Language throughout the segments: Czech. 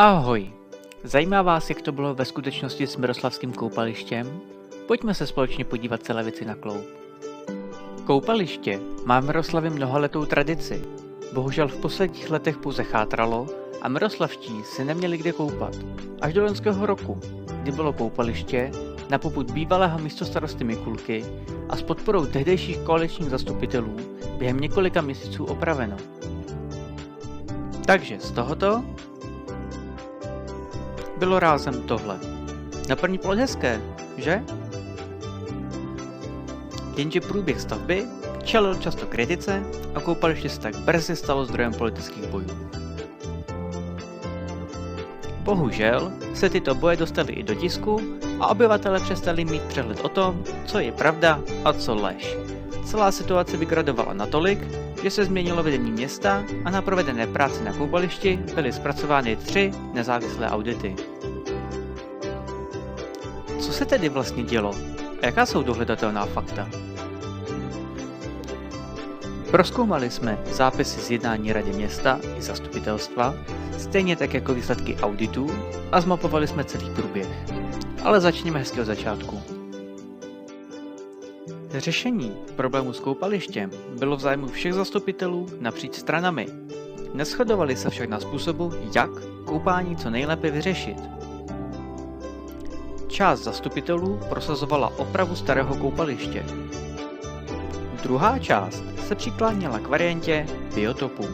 Ahoj! Zajímá vás, jak to bylo ve skutečnosti s Miroslavským koupalištěm? Pojďme se společně podívat celé věci na kloub. Koupaliště má v Miroslavě mnohaletou tradici. Bohužel v posledních letech pouze chátralo a miroslavští si neměli kde koupat. Až do loňského roku, kdy bylo koupaliště na popud bývalého místostarosty Mikulky a s podporou tehdejších koaličních zastupitelů během několika měsíců opraveno. Takže z tohoto bylo rázem tohle. Na první pohled hezké, že? Jenže průběh stavby čelil často kritice a koupaliště se tak brzy stalo zdrojem politických bojů. Bohužel se tyto boje dostaly i do tisku a obyvatelé přestali mít přehled o tom, co je pravda a co lež. Celá situace vygradovala natolik, že se změnilo vedení města a na provedené práci na koupališti byly zpracovány 3 nezávislé audity. Co se tedy vlastně dělo? A jaká jsou dohledatelná fakta? Prozkoumali jsme zápisy z jednání rady města i zastupitelstva, stejně tak jako výsledky auditů a zmapovali jsme celý průběh. Ale začněme hezky od začátku. Řešení problému s koupalištěm bylo v zájmu všech zastupitelů napříč stranami. Neshodovali se však na způsobu, jak koupání co nejlépe vyřešit. Část zastupitelů prosazovala opravu starého koupaliště. Druhá část se přikláněla k variantě biotopu.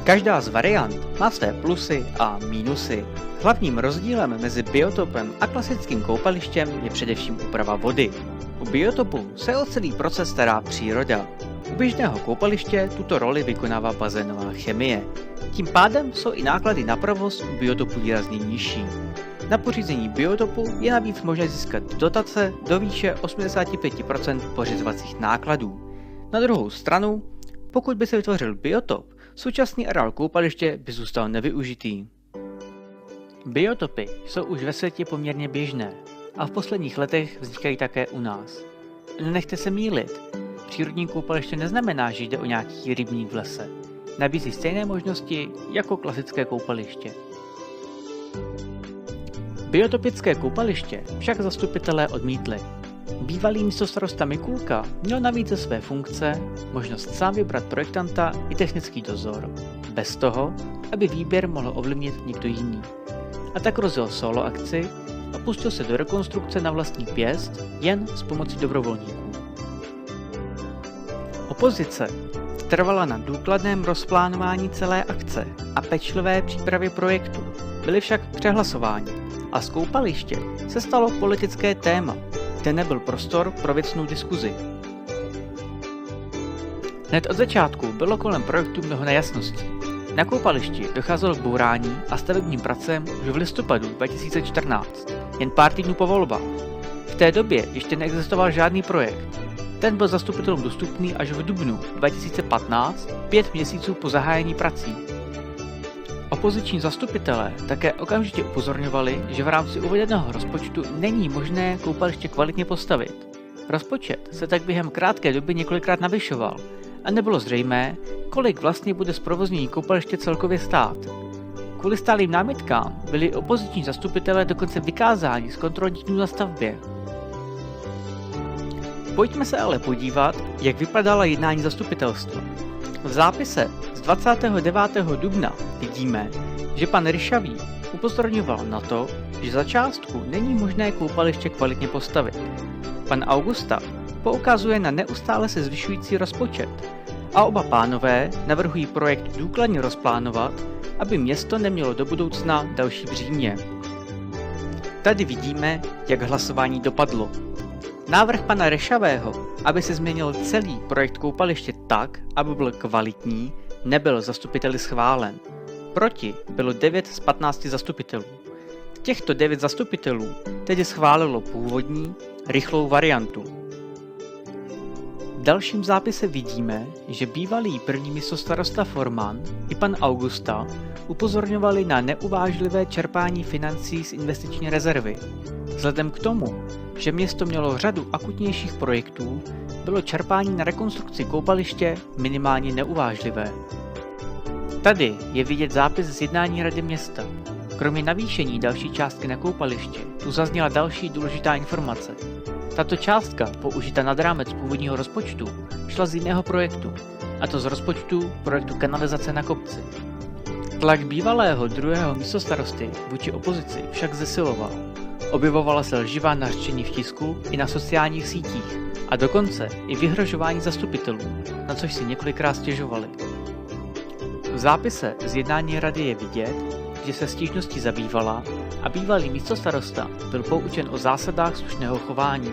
Každá z variant má své plusy a mínusy. Hlavním rozdílem mezi biotopem a klasickým koupalištěm je především úprava vody. U biotopu se o celý proces stará příroda. U běžného koupaliště tuto roli vykonává bazénová chemie. Tím pádem jsou i náklady na provoz u biotopu výrazně nižší. Na pořízení biotopu je navíc možné získat dotace do výše 85% pořizovacích nákladů. Na druhou stranu, pokud by se vytvořil biotop, současný areál koupaliště by zůstal nevyužitý. Biotopy jsou už ve světě poměrně běžné a v posledních letech vznikají také u nás. Nenechte se mýlit, přírodní koupaliště neznamená, že jde o nějaký rybník v lese. Nabízí stejné možnosti jako klasické koupaliště. Biotopické koupaliště však zastupitelé odmítli. Bývalý místostarosta Mikulka měl navíc ze své funkce možnost sám vybrat projektanta i technický dozor, bez toho, aby výběr mohl ovlivnit někdo jiný. A tak rozjel solo akci a pustil se do rekonstrukce na vlastní pěst jen s pomocí dobrovolníků. Opozice trvala na důkladném rozplánování celé akce a pečlivé přípravě projektu, byli však přehlasováni a z koupaliště se stalo politické téma, kde nebyl prostor pro věcnou diskuzi. Hned od začátku bylo kolem projektu mnoho nejasností. Na koupališti docházelo k bourání a stavebním pracem už v listopadu 2014, jen pár týdnů po volbách. V té době ještě neexistoval žádný projekt. Ten byl zastupitelům dostupný až v dubnu 2015, 5 měsíců po zahájení prací. Opoziční zastupitelé také okamžitě upozorňovali, že v rámci uvedeného rozpočtu není možné koupaliště kvalitně postavit. Rozpočet se tak během krátké doby několikrát navyšoval a nebylo zřejmé, kolik vlastně bude zprovoznění koupaliště celkově stát. Kvůli stálým námitkám byli opoziční zastupitelé dokonce vykázáni z kontrolních dnů na stavbě. Pojďme se ale podívat, jak vypadala jednání zastupitelstva. V zápise z 29. dubna vidíme, že pan Ryšavý upozorňoval na to, že za částku není možné koupaliště kvalitně postavit. Pan Augusta poukazuje na neustále se zvyšující rozpočet a oba pánové navrhují projekt důkladně rozplánovat, aby město nemělo do budoucna další břímě. Tady vidíme, jak hlasování dopadlo. Návrh pana Ryšavého, aby se změnil celý projekt koupaliště tak, aby byl kvalitní, nebyl zastupiteli schválen. Proti bylo 9 z 15 zastupitelů. Těchto 9 zastupitelů tedy schválilo původní, rychlou variantu. V dalším zápise vidíme, že bývalý první místostarosta Forman i pan Augusta upozorňovali na neuvážlivé čerpání financí z investiční rezervy. Vzhledem k tomu, že město mělo řadu akutnějších projektů, bylo čerpání na rekonstrukci koupaliště minimálně neuvážlivé. Tady je vidět zápis z jednání rady města. Kromě navýšení další částky na koupaliště, tu zazněla další důležitá informace. Tato částka, použita nad rámec původního rozpočtu, šla z jiného projektu, a to z rozpočtu projektu kanalizace na kopci. Tlak bývalého druhého místostarosty vůči opozici však zesiloval. Objevovala se lživá nařčení v tisku i na sociálních sítích a dokonce i vyhrožování zastupitelů, na což si několikrát stěžovali. V zápise z jednání rady je vidět, že se stížností zabývala a bývalý místostarosta byl poučen o zásadách slušného chování.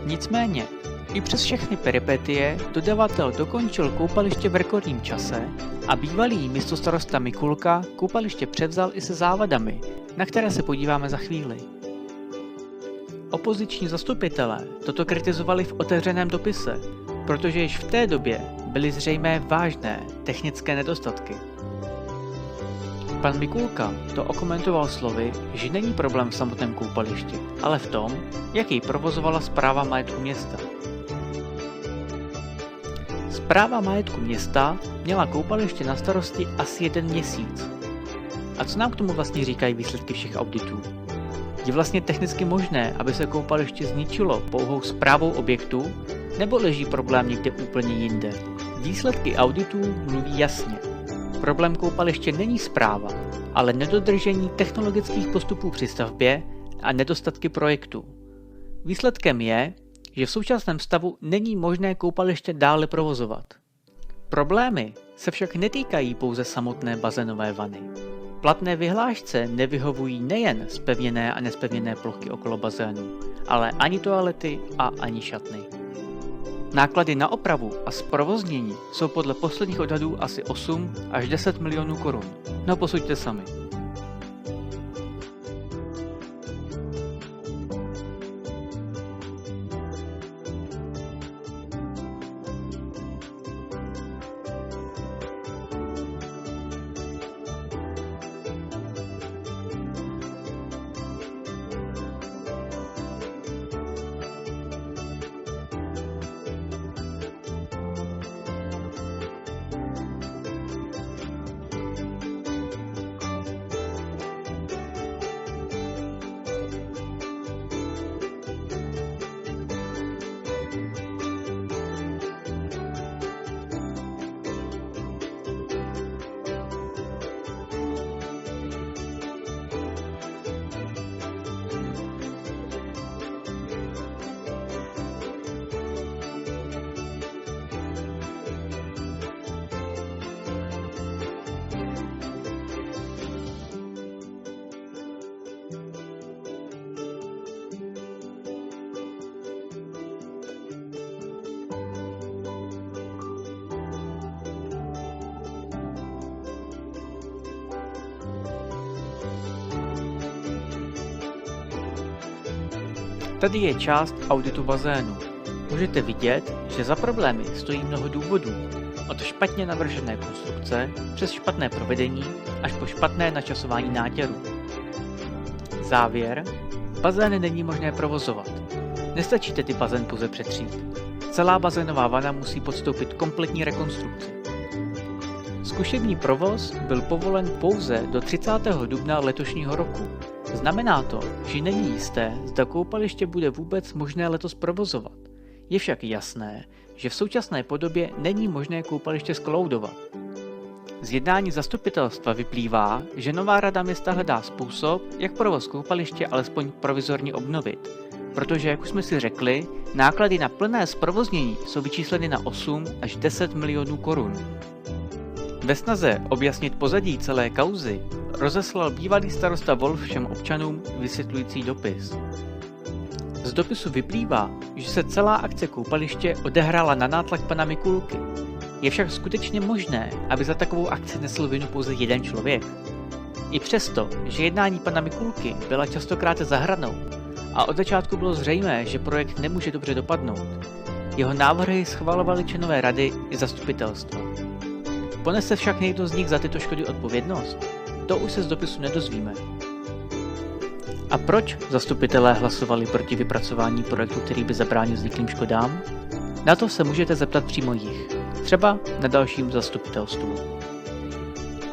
Nicméně, i přes všechny peripetie dodavatel dokončil koupaliště v rekordním čase a bývalý místostarosta Mikulka koupaliště převzal i se závadami, na které se podíváme za chvíli. Opoziční zastupitelé toto kritizovali v otevřeném dopise, protože již v té době byly zřejmé vážné technické nedostatky. Pan Mikulka to okomentoval slovy, že není problém v samotném koupališti, ale v tom, jak jej provozovala správa majetku města. Správa majetku města měla koupaliště na starosti asi 1 měsíc. A co nám k tomu vlastně říkají výsledky všech auditů? Je vlastně technicky možné, aby se koupaliště zničilo pouhou správou objektu, nebo leží problém někde úplně jinde? Výsledky auditů mluví jasně. Problém koupaliště není správa, ale nedodržení technologických postupů při stavbě a nedostatky projektu. Výsledkem je, že v současném stavu není možné koupaliště dále provozovat. Problémy se však netýkají pouze samotné bazénové vany. Platné vyhlášce nevyhovují nejen zpevněné a nespevněné plochy okolo bazénu, ale ani toalety a ani šatny. Náklady na opravu a zprovoznění jsou podle posledních odhadů asi 8 až 10 milionů korun. No posuďte sami. Tady je část auditu bazénu. Můžete vidět, že za problémy stojí mnoho důvodů, od špatně navržené konstrukce přes špatné provedení až po špatné načasování nátěru. Závěr: bazén není možné provozovat. Nestačí tedy bazén pouze přetřít. Celá bazénová vana musí podstoupit kompletní rekonstrukci. Zkušební provoz byl povolen pouze do 30. dubna letošního roku. Znamená to, že není jisté, zda koupaliště bude vůbec možné letos provozovat. Je však jasné, že v současné podobě není možné koupaliště skloudovat. Z jednání zastupitelstva vyplývá, že nová rada města hledá způsob, jak provoz koupaliště alespoň provizorně obnovit, protože, jak už jsme si řekli, náklady na plné zprovoznění jsou vyčísleny na 8 až 10 milionů korun. Ve snaze objasnit pozadí celé kauzy rozeslal bývalý starosta Wolf všem občanům vysvětlující dopis. Z dopisu vyplývá, že se celá akce koupaliště odehrála na nátlak pana Mikulky. Je však skutečně možné, aby za takovou akci nesl vinu pouze jeden člověk. I přesto, že jednání pana Mikulky byla častokrát za hranou a od začátku bylo zřejmé, že projekt nemůže dobře dopadnout, jeho návrhy schvalovali členové rady i zastupitelstva. Ponese však někdo z nich za tyto škody odpovědnost? To už se z dopisu nedozvíme. A proč zastupitelé hlasovali proti vypracování projektu, který by zabránil vzniklým škodám? Na to se můžete zeptat přímo jich. třeba na dalším zastupitelstvu.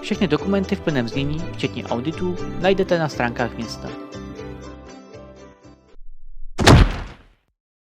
Všechny dokumenty v plném znění, včetně auditů, najdete na stránkách města.